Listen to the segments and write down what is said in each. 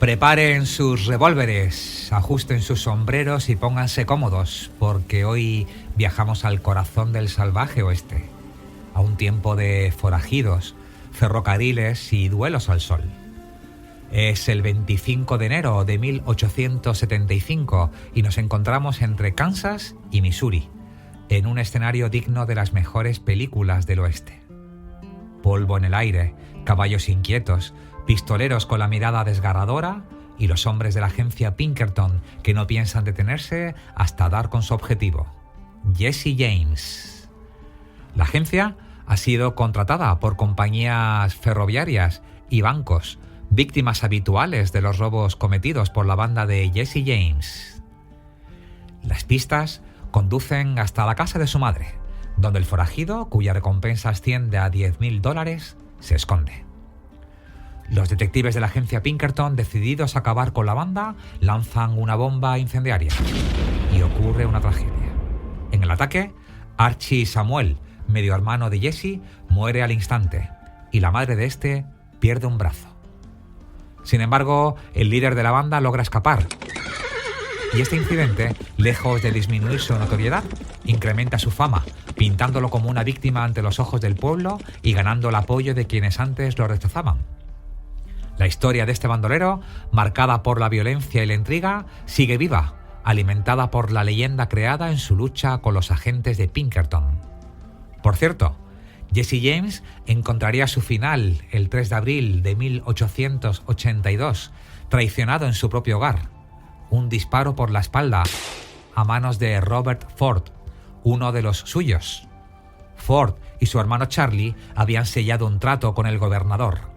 Preparen sus revólveres, ajusten sus sombreros y pónganse cómodos, porque hoy viajamos al corazón del salvaje oeste, a un tiempo de forajidos, ferrocarriles y duelos al sol. Es el 25 de enero de 1875 y nos encontramos entre Kansas y Missouri, en un escenario digno de las mejores películas del oeste. Polvo en el aire, caballos inquietos, pistoleros con la mirada desgarradora y los hombres de la agencia Pinkerton que no piensan detenerse hasta dar con su objetivo, Jesse James. La agencia ha sido contratada por compañías ferroviarias y bancos, víctimas habituales de los robos cometidos por la banda de Jesse James. Las pistas conducen hasta la casa de su madre, donde el forajido, cuya recompensa asciende a $10,000, se esconde. Los detectives de la agencia Pinkerton, decididos a acabar con la banda, lanzan una bomba incendiaria y ocurre una tragedia. En el ataque, Archie Samuel, medio hermano de Jesse, muere al instante y la madre de este pierde un brazo. Sin embargo, el líder de la banda logra escapar y este incidente, lejos de disminuir su notoriedad, incrementa su fama, pintándolo como una víctima ante los ojos del pueblo y ganando el apoyo de quienes antes lo rechazaban. La historia de este bandolero, marcada por la violencia y la intriga, sigue viva, alimentada por la leyenda creada en su lucha con los agentes de Pinkerton. Por cierto, Jesse James encontraría su final el 3 de abril de 1882, traicionado en su propio hogar. Un disparo por la espalda a manos de Robert Ford, uno de los suyos. Ford y su hermano Charlie habían sellado un trato con el gobernador,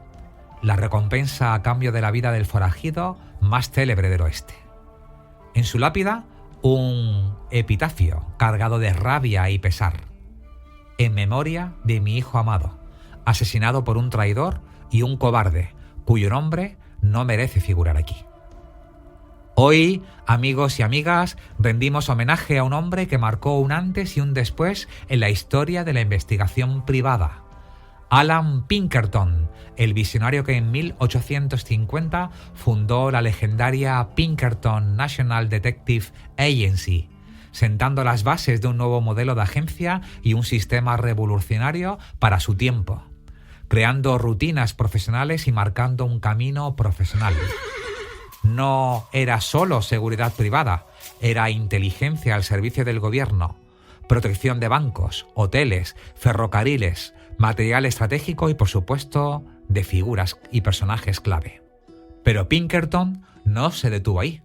la recompensa a cambio de la vida del forajido más célebre del oeste. En su lápida, un epitafio cargado de rabia y pesar. En memoria de mi hijo amado, asesinado por un traidor y un cobarde, cuyo nombre no merece figurar aquí. Hoy, amigos y amigas, rendimos homenaje a un hombre que marcó un antes y un después en la historia de la investigación privada. Alan Pinkerton, el visionario que en 1850 fundó la legendaria Pinkerton National Detective Agency, sentando las bases de un nuevo modelo de agencia y un sistema revolucionario para su tiempo, creando rutinas profesionales y marcando un camino profesional. No era solo seguridad privada, era inteligencia al servicio del gobierno, protección de bancos, hoteles, ferrocarriles, material estratégico y, por supuesto, de figuras y personajes clave. Pero Pinkerton no se detuvo ahí.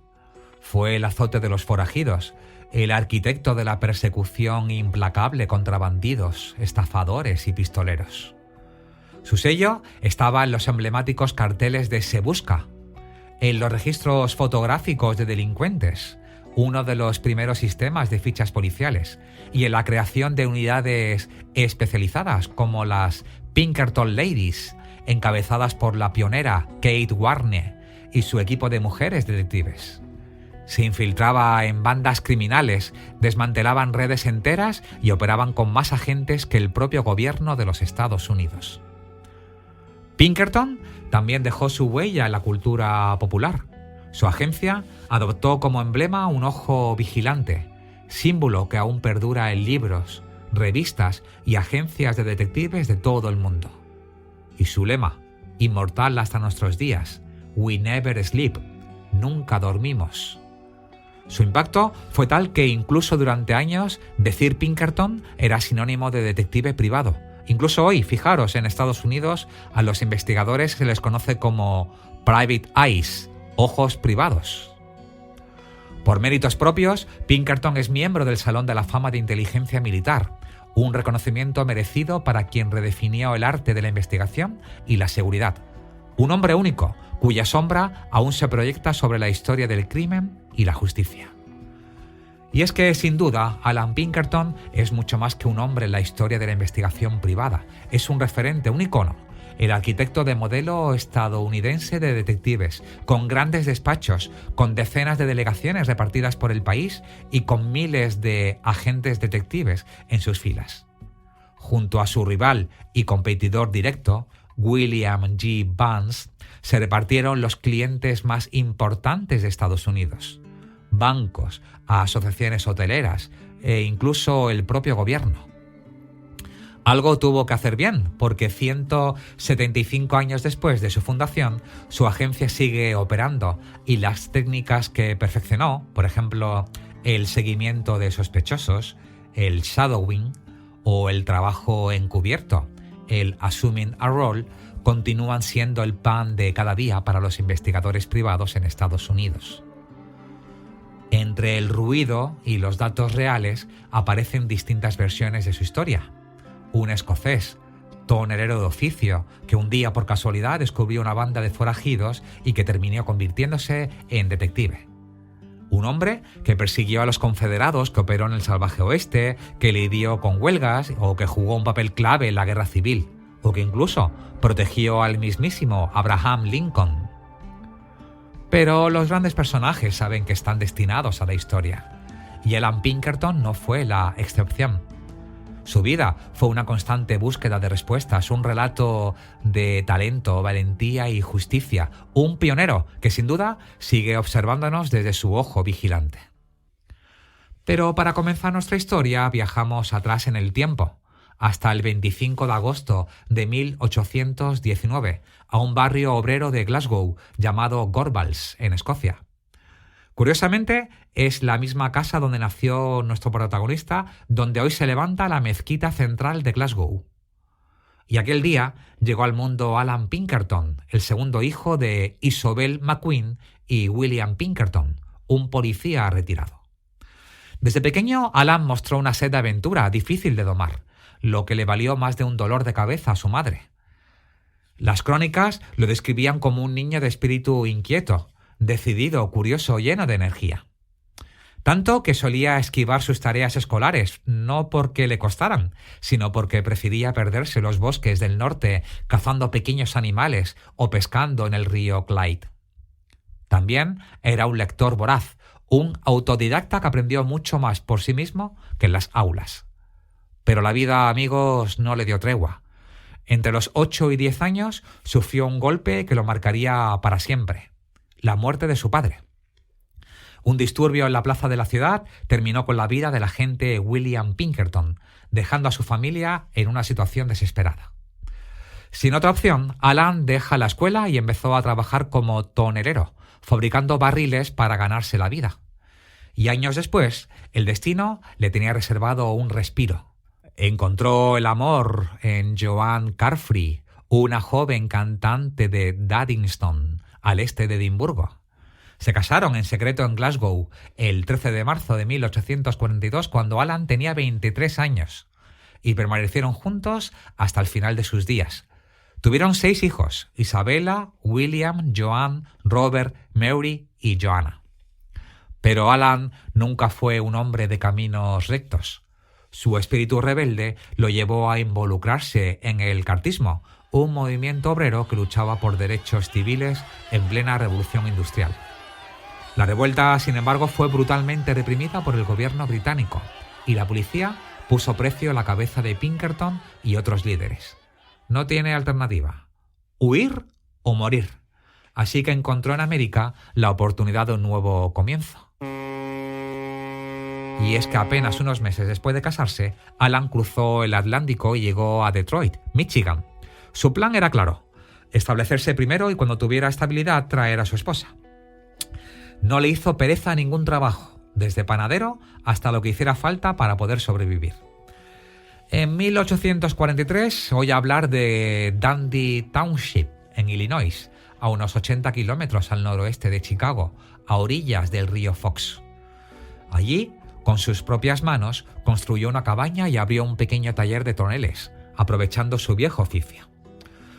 Fue el azote de los forajidos, el arquitecto de la persecución implacable contra bandidos, estafadores y pistoleros. Su sello estaba en los emblemáticos carteles de Se Busca, en los registros fotográficos de delincuentes, uno de los primeros sistemas de fichas policiales, y en la creación de unidades especializadas como las Pinkerton Ladies, encabezadas por la pionera Kate Warner y su equipo de mujeres detectives. Se infiltraba en bandas criminales, desmantelaban redes enteras y operaban con más agentes que el propio gobierno de los Estados Unidos. Pinkerton también dejó su huella en la cultura popular. Su agencia adoptó como emblema un ojo vigilante, símbolo que aún perdura en libros, revistas y agencias de detectives de todo el mundo. Y su lema, inmortal hasta nuestros días, We never sleep, nunca dormimos. Su impacto fue tal que incluso durante años decir Pinkerton era sinónimo de detective privado. Incluso hoy, fijaros, en Estados Unidos a los investigadores se les conoce como Private Eyes, ojos privados. Por méritos propios, Pinkerton es miembro del Salón de la Fama de Inteligencia Militar, un reconocimiento merecido para quien redefinió el arte de la investigación y la seguridad. Un hombre único, cuya sombra aún se proyecta sobre la historia del crimen y la justicia. Y es que, sin duda, Alan Pinkerton es mucho más que un hombre en la historia de la investigación privada. Es un referente, un icono, el arquitecto de modelo estadounidense de detectives, con grandes despachos, con decenas de delegaciones repartidas por el país y con miles de agentes detectives en sus filas. Junto a su rival y competidor directo, William G. Vance, se repartieron los clientes más importantes de Estados Unidos, bancos, asociaciones hoteleras e incluso el propio gobierno. Algo tuvo que hacer bien, porque 175 años después de su fundación, su agencia sigue operando y las técnicas que perfeccionó, por ejemplo, el seguimiento de sospechosos, el shadowing o el trabajo encubierto, el assuming a role, continúan siendo el pan de cada día para los investigadores privados en Estados Unidos. Entre el ruido y los datos reales aparecen distintas versiones de su historia. Un escocés, tonelero de oficio, que un día por casualidad descubrió una banda de forajidos y que terminó convirtiéndose en detective. Un hombre que persiguió a los confederados, que operó en el salvaje oeste, que lidió con huelgas o que jugó un papel clave en la guerra civil, o que incluso protegió al mismísimo Abraham Lincoln. Pero los grandes personajes saben que están destinados a la historia, y Alan Pinkerton no fue la excepción. Su vida fue una constante búsqueda de respuestas, un relato de talento, valentía y justicia, un pionero que sin duda sigue observándonos desde su ojo vigilante. Pero para comenzar nuestra historia viajamos atrás en el tiempo, hasta el 25 de agosto de 1819, a un barrio obrero de Glasgow llamado Gorbals, en Escocia. Curiosamente, es la misma casa donde nació nuestro protagonista, donde hoy se levanta la mezquita central de Glasgow. Y aquel día llegó al mundo Alan Pinkerton, el segundo hijo de Isobel McQueen y William Pinkerton, un policía retirado. Desde pequeño, Alan mostró una sed de aventura difícil de domar, lo que le valió más de un dolor de cabeza a su madre. Las crónicas lo describían como un niño de espíritu inquieto, decidido, curioso, lleno de energía. Tanto que solía esquivar sus tareas escolares, no porque le costaran, sino porque prefería perderse en los bosques del norte cazando pequeños animales o pescando en el río Clyde. También era un lector voraz, un autodidacta que aprendió mucho más por sí mismo que en las aulas. Pero la vida, amigos, no le dio tregua. Entre los 8 y 10 años sufrió un golpe que lo marcaría para siempre: la muerte de su padre. Un disturbio en la plaza de la ciudad terminó con la vida del agente William Pinkerton, dejando a su familia en una situación desesperada. Sin otra opción, Alan deja la escuela y empezó a trabajar como tonelero, fabricando barriles para ganarse la vida. Y años después, el destino le tenía reservado un respiro. Encontró el amor en Joan Carfree, una joven cantante de Duddingston, al este de Edimburgo. Se casaron en secreto en Glasgow el 13 de marzo de 1842, cuando Alan tenía 23 años, y permanecieron juntos hasta el final de sus días. Tuvieron 6 hijos: Isabella, William, Joan, Robert, Mary y Joanna. Pero Alan nunca fue un hombre de caminos rectos. Su espíritu rebelde lo llevó a involucrarse en el cartismo, un movimiento obrero que luchaba por derechos civiles en plena revolución industrial. La revuelta, sin embargo, fue brutalmente reprimida por el gobierno británico y la policía puso precio a la cabeza de Pinkerton y otros líderes. No tiene alternativa: huir o morir. Así que encontró en América la oportunidad de un nuevo comienzo. Y es que apenas unos meses después de casarse, Alan cruzó el Atlántico y llegó a Detroit, Michigan. Su plan era claro: establecerse primero y cuando tuviera estabilidad traer a su esposa. No le hizo pereza ningún trabajo, desde panadero hasta lo que hiciera falta para poder sobrevivir. En 1843 oye hablar de Dundee Township, en Illinois, a unos 80 kilómetros al noroeste de Chicago, a orillas del río Fox. Allí, con sus propias manos, construyó una cabaña y abrió un pequeño taller de toneles, aprovechando su viejo oficio.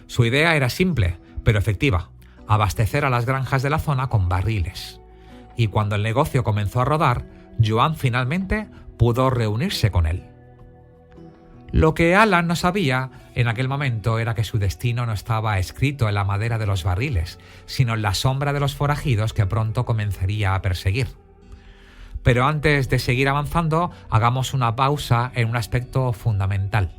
Su idea era simple, pero efectiva: abastecer a las granjas de la zona con barriles. Y cuando el negocio comenzó a rodar, Joan finalmente pudo reunirse con él. Lo que Alan no sabía en aquel momento era que su destino no estaba escrito en la madera de los barriles, sino en la sombra de los forajidos que pronto comenzaría a perseguir. Pero antes de seguir avanzando, hagamos una pausa en un aspecto fundamental.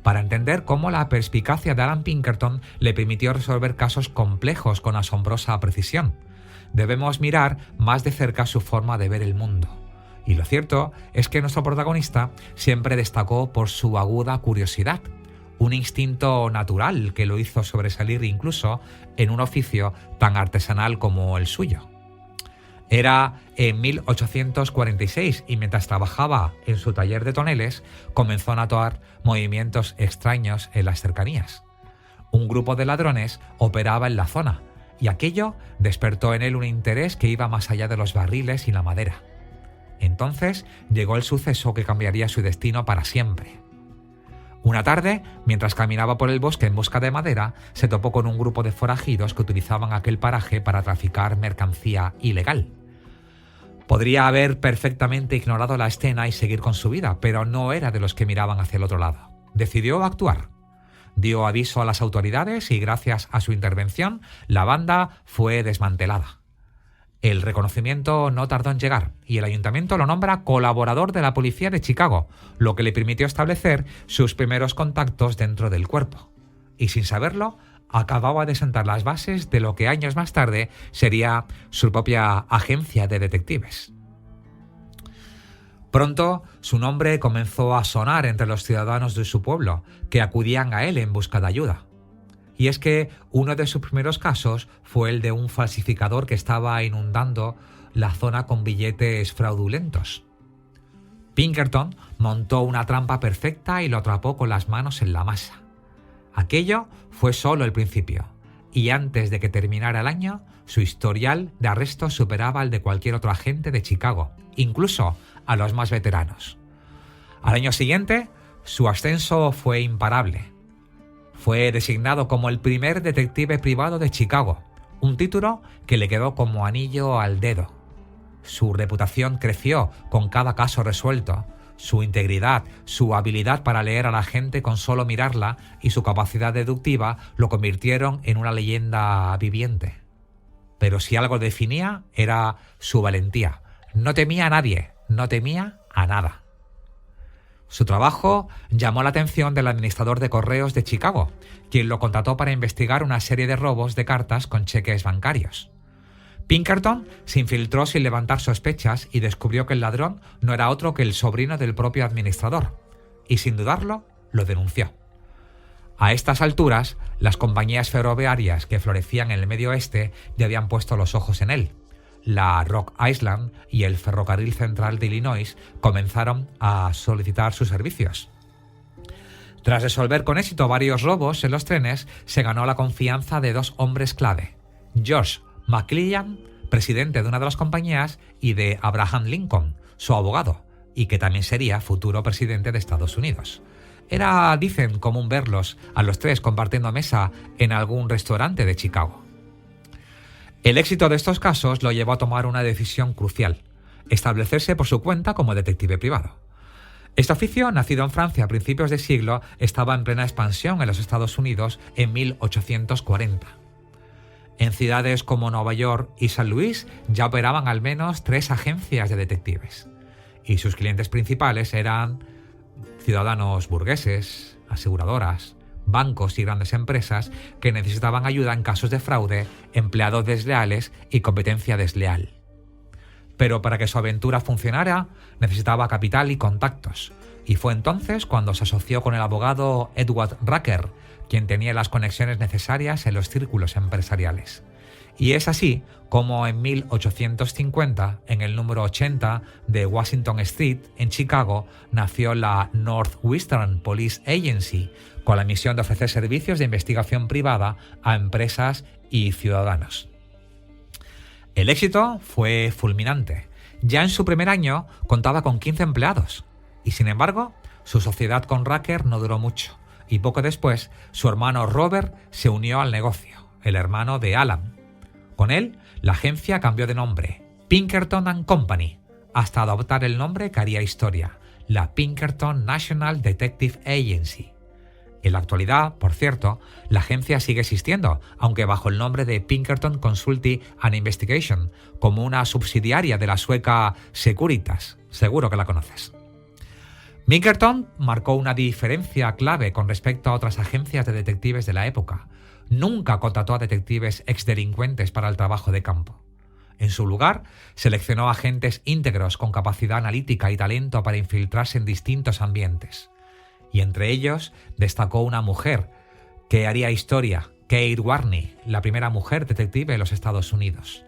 para entender cómo la perspicacia de Alan Pinkerton le permitió resolver casos complejos con asombrosa precisión. Debemos mirar más de cerca su forma de ver el mundo. Y lo cierto es que nuestro protagonista siempre destacó por su aguda curiosidad, un instinto natural que lo hizo sobresalir incluso en un oficio tan artesanal como el suyo. Era en 1846 y mientras trabajaba en su taller de toneles, comenzó a notar movimientos extraños en las cercanías. Un grupo de ladrones operaba en la zona y aquello despertó en él un interés que iba más allá de los barriles y la madera. Entonces llegó el suceso que cambiaría su destino para siempre. Una tarde, mientras caminaba por el bosque en busca de madera, se topó con un grupo de forajidos que utilizaban aquel paraje para traficar mercancía ilegal. Podría haber perfectamente ignorado la escena y seguir con su vida, pero no era de los que miraban hacia el otro lado. Decidió actuar. Dio aviso a las autoridades y gracias a su intervención, la banda fue desmantelada. El reconocimiento no tardó en llegar y el ayuntamiento lo nombra colaborador de la policía de Chicago, lo que le permitió establecer sus primeros contactos dentro del cuerpo. Y sin saberlo, acababa de sentar las bases de lo que años más tarde sería su propia agencia de detectives. Pronto, su nombre comenzó a sonar entre los ciudadanos de su pueblo, que acudían a él en busca de ayuda. Y es que uno de sus primeros casos fue el de un falsificador que estaba inundando la zona con billetes fraudulentos. Pinkerton montó una trampa perfecta y lo atrapó con las manos en la masa. Aquello fue solo el principio, y antes de que terminara el año, su historial de arrestos superaba el de cualquier otro agente de Chicago, incluso a los más veteranos. Al año siguiente, su ascenso fue imparable. Fue designado como el primer detective privado de Chicago, un título que le quedó como anillo al dedo. Su reputación creció con cada caso resuelto. Su integridad, su habilidad para leer a la gente con solo mirarla y su capacidad deductiva lo convirtieron en una leyenda viviente. Pero si algo definía era su valentía. No temía a nadie, no temía a nada. Su trabajo llamó la atención del administrador de correos de Chicago, quien lo contrató para investigar una serie de robos de cartas con cheques bancarios. Pinkerton se infiltró sin levantar sospechas y descubrió que el ladrón no era otro que el sobrino del propio administrador, y sin dudarlo, lo denunció. A estas alturas, las compañías ferroviarias que florecían en el Medio Oeste ya habían puesto los ojos en él. La Rock Island y el Ferrocarril Central de Illinois comenzaron a solicitar sus servicios. Tras resolver con éxito varios robos en los trenes, se ganó la confianza de dos hombres clave: George McClellan, presidente de una de las compañías, y de Abraham Lincoln, su abogado, y que también sería futuro presidente de Estados Unidos. Era, dicen, común verlos a los tres compartiendo mesa en algún restaurante de Chicago. El éxito de estos casos lo llevó a tomar una decisión crucial: establecerse por su cuenta como detective privado. Este oficio, nacido en Francia a principios de siglo, estaba en plena expansión en los Estados Unidos en 1840. En ciudades como Nueva York y San Luis ya operaban al menos 3 agencias de detectives, y sus clientes principales eran ciudadanos burgueses, aseguradoras, bancos y grandes empresas que necesitaban ayuda en casos de fraude, empleados desleales y competencia desleal. Pero para que su aventura funcionara, necesitaba capital y contactos, y fue entonces cuando se asoció con el abogado Edward Rucker, quien tenía las conexiones necesarias en los círculos empresariales. Y es así como en 1850, en el número 80 de Washington Street, en Chicago, nació la Northwestern Police Agency, con la misión de ofrecer servicios de investigación privada a empresas y ciudadanos. El éxito fue fulminante. Ya en su primer año contaba con 15 empleados, y sin embargo, su sociedad con Rucker no duró mucho, y poco después su hermano Robert se unió al negocio, el hermano de Alan. Con él, la agencia cambió de nombre, Pinkerton and Company, hasta adoptar el nombre que haría historia, la Pinkerton National Detective Agency. En la actualidad, por cierto, la agencia sigue existiendo, aunque bajo el nombre de Pinkerton Consulting and Investigation, como una subsidiaria de la sueca Securitas. Seguro que la conoces. Pinkerton marcó una diferencia clave con respecto a otras agencias de detectives de la época. Nunca contrató a detectives exdelincuentes para el trabajo de campo. En su lugar, seleccionó agentes íntegros con capacidad analítica y talento para infiltrarse en distintos ambientes. Y entre ellos destacó una mujer que haría historia, Kate Warney, la primera mujer detective en los Estados Unidos.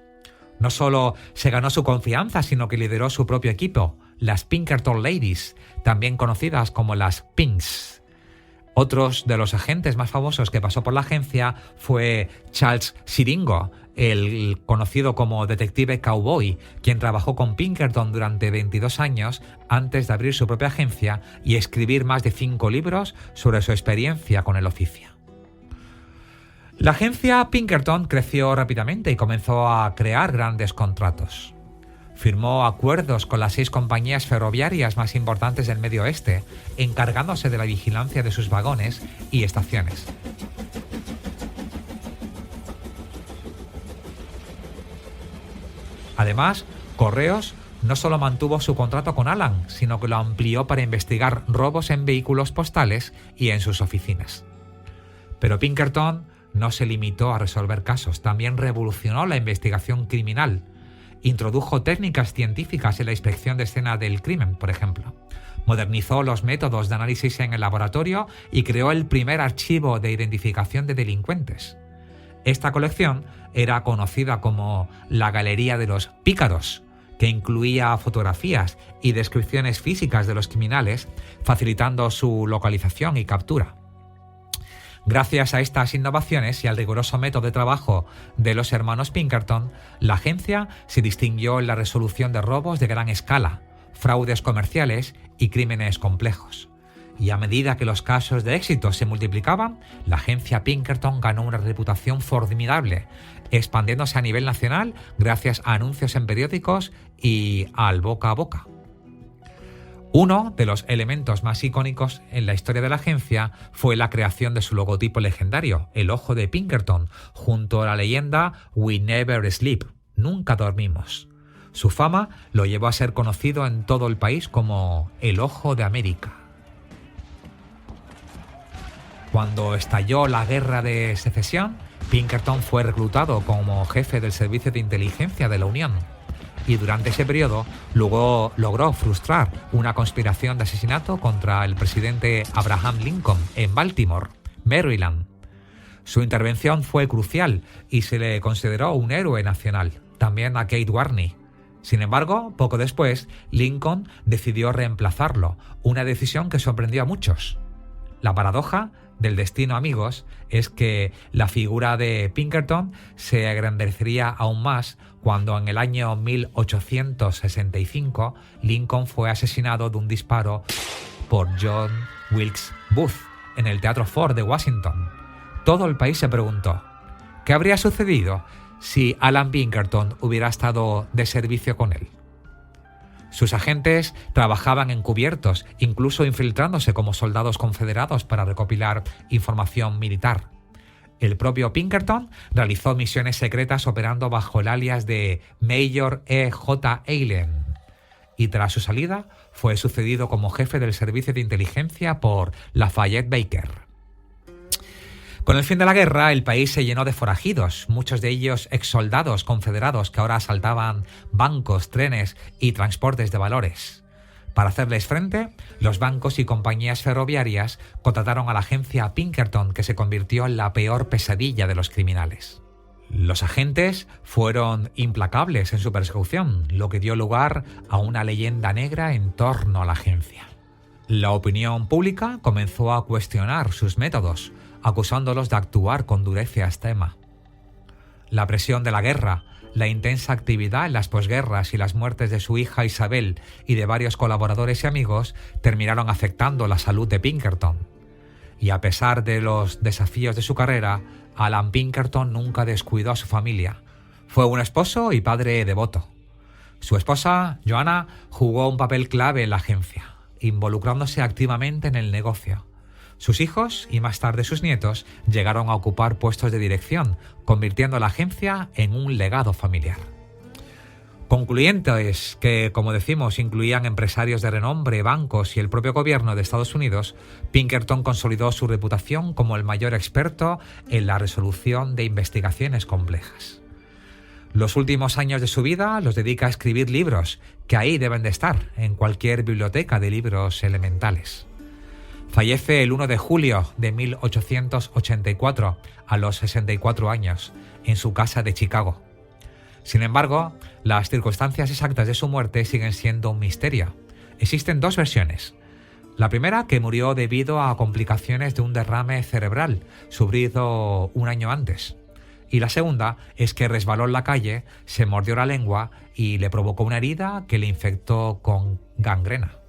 No solo se ganó su confianza, sino que lideró su propio equipo, las Pinkerton Ladies, también conocidas como las Pinks. Otros de los agentes más famosos que pasó por la agencia fue Charles Siringo, el conocido como detective cowboy, quien trabajó con Pinkerton durante 22 años antes de abrir su propia agencia y escribir más de 5 libros sobre su experiencia con el oficio. La agencia Pinkerton creció rápidamente y comenzó a crear grandes contratos. Firmó acuerdos con las 6 compañías ferroviarias más importantes del Medio Oeste, encargándose de la vigilancia de sus vagones y estaciones. Además, Correos no solo mantuvo su contrato con Alan, sino que lo amplió para investigar robos en vehículos postales y en sus oficinas. Pero Pinkerton no se limitó a resolver casos, también revolucionó la investigación criminal. Introdujo técnicas científicas en la inspección de escena del crimen, por ejemplo. Modernizó los métodos de análisis en el laboratorio y creó el primer archivo de identificación de delincuentes. Esta colección era conocida como la Galería de los Pícaros, que incluía fotografías y descripciones físicas de los criminales, facilitando su localización y captura. Gracias a estas innovaciones y al riguroso método de trabajo de los hermanos Pinkerton, la agencia se distinguió en la resolución de robos de gran escala, fraudes comerciales y crímenes complejos. Y a medida que los casos de éxito se multiplicaban, la agencia Pinkerton ganó una reputación formidable, expandiéndose a nivel nacional gracias a anuncios en periódicos y al boca a boca. Uno de los elementos más icónicos en la historia de la agencia fue la creación de su logotipo legendario, el ojo de Pinkerton, junto a la leyenda We Never Sleep, nunca dormimos. Su fama lo llevó a ser conocido en todo el país como el Ojo de América. Cuando estalló la Guerra de Secesión, Pinkerton fue reclutado como jefe del Servicio de Inteligencia de la Unión. Y durante ese periodo logró frustrar una conspiración de asesinato contra el presidente Abraham Lincoln en Baltimore, Maryland. Su intervención fue crucial y se le consideró un héroe nacional, también a Kate Warney. Sin embargo, poco después, Lincoln decidió reemplazarlo, una decisión que sorprendió a muchos. La paradoja del destino, amigos, es que la figura de Pinkerton se engrandecería aún más cuando en el año 1865 Lincoln fue asesinado de un disparo por John Wilkes Booth en el Teatro Ford de Washington. Todo el país se preguntó, ¿qué habría sucedido si Alan Pinkerton hubiera estado de servicio con él? Sus agentes trabajaban encubiertos, incluso infiltrándose como soldados confederados para recopilar información militar. El propio Pinkerton realizó misiones secretas operando bajo el alias de Major E.J. Allen. Y tras su salida, fue sucedido como jefe del servicio de inteligencia por Lafayette Baker. Con el fin de la guerra, el país se llenó de forajidos, muchos de ellos exsoldados confederados que ahora asaltaban bancos, trenes y transportes de valores. Para hacerles frente, los bancos y compañías ferroviarias contrataron a la agencia Pinkerton, que se convirtió en la peor pesadilla de los criminales. Los agentes fueron implacables en su persecución, lo que dio lugar a una leyenda negra en torno a la agencia. La opinión pública comenzó a cuestionar sus métodos, acusándolos de actuar con dureza extrema. La presión de la guerra, la intensa actividad en las posguerras y las muertes de su hija Isabel y de varios colaboradores y amigos terminaron afectando la salud de Pinkerton. Y a pesar de los desafíos de su carrera, Alan Pinkerton nunca descuidó a su familia. Fue un esposo y padre devoto. Su esposa, Joanna, jugó un papel clave en la agencia, involucrándose activamente en el negocio. Sus hijos y más tarde sus nietos llegaron a ocupar puestos de dirección, convirtiendo la agencia en un legado familiar. Concluyentes que, como decimos, incluían empresarios de renombre, bancos y el propio gobierno de Estados Unidos, Pinkerton consolidó su reputación como el mayor experto en la resolución de investigaciones complejas. Los últimos años de su vida los dedica a escribir libros, que ahí deben de estar, en cualquier biblioteca de libros elementales. Fallece el 1 de julio de 1884, a los 64 años, en su casa de Chicago. Sin embargo, las circunstancias exactas de su muerte siguen siendo un misterio. Existen dos versiones. La primera, que murió debido a complicaciones de un derrame cerebral, sufrido un año antes. Y la segunda es que resbaló en la calle, se mordió la lengua y le provocó una herida que le infectó con gangrena.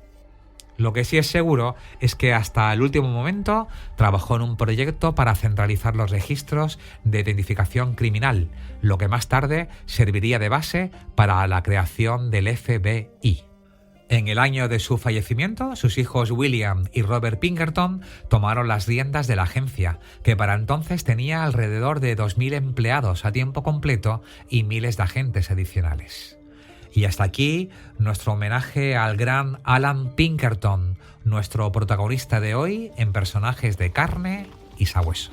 Lo que sí es seguro es que hasta el último momento trabajó en un proyecto para centralizar los registros de identificación criminal, lo que más tarde serviría de base para la creación del FBI. En el año de su fallecimiento, sus hijos William y Robert Pinkerton tomaron las riendas de la agencia, que para entonces tenía alrededor de 2.000 empleados a tiempo completo y miles de agentes adicionales. Y hasta aquí nuestro homenaje al gran Alan Pinkerton, nuestro protagonista de hoy en Personajes de Carne y Sabueso.